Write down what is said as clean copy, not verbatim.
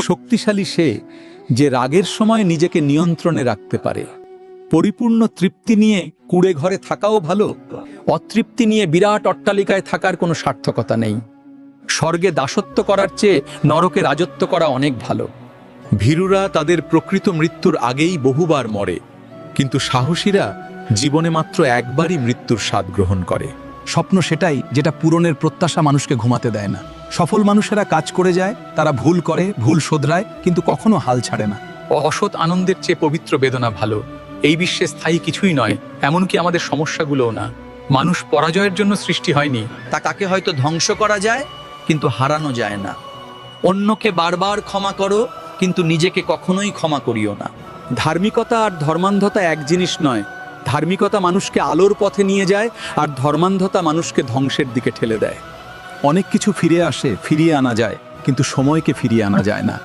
শক্তিশালী সে যে রাগের সময় নিজেকে নিয়ন্ত্রণে রাখতে পারে। পরিপূর্ণ তৃপ্তি নিয়ে কুঁড়ে ঘরে থাকাও ভালো, অতৃপ্তি নিয়ে বিরাট অট্টালিকায় থাকার কোনো সার্থকতা নেই। স্বর্গে দাসত্ব করার চেয়ে নরকে রাজত্ব করা অনেক ভালো। ভীরুরা তাদের প্রকৃত মৃত্যুর আগেই বহুবার মরে, কিন্তু সাহসীরা জীবনে মাত্র একবারই মৃত্যুর স্বাদ গ্রহণ করে। স্বপ্ন সেটাই যেটা পূরণের প্রত্যাশা মানুষকে ঘুমাতে দেয় না। সফল মানুষেরা কাজ করে যায়, তারা ভুল করে, ভুল শোধরায়, কিন্তু কখনো হাল ছাড়ে না। অসৎ আনন্দের চেয়ে পবিত্র বেদনা ভালো। এই বিশ্বে স্থায়ী কিছুই নয়, এমনকি আমাদের সমস্যাগুলোও না। মানুষ পরাজয়ের জন্য সৃষ্টি হয়নি। তাকে হয়তো ধ্বংস করা যায়, কিন্তু হারানো যায় না। অন্যকে বারবার ক্ষমা করো, কিন্তু নিজেকে কখনোই ক্ষমা করিও না। ধার্মিকতা আর ধর্মান্ধতা এক জিনিস নয়। ধার্মিকতা মানুষকে আলোর পথে নিয়ে যায়, আর ধর্মান্ধতা মানুষকে ধ্বংসের দিকে ঠেলে দেয়। অনেক কিছু ফিরে আসে, ফিরিয়ে আনা যায়, কিন্তু সময়কে ফিরিয়ে আনা যায় না।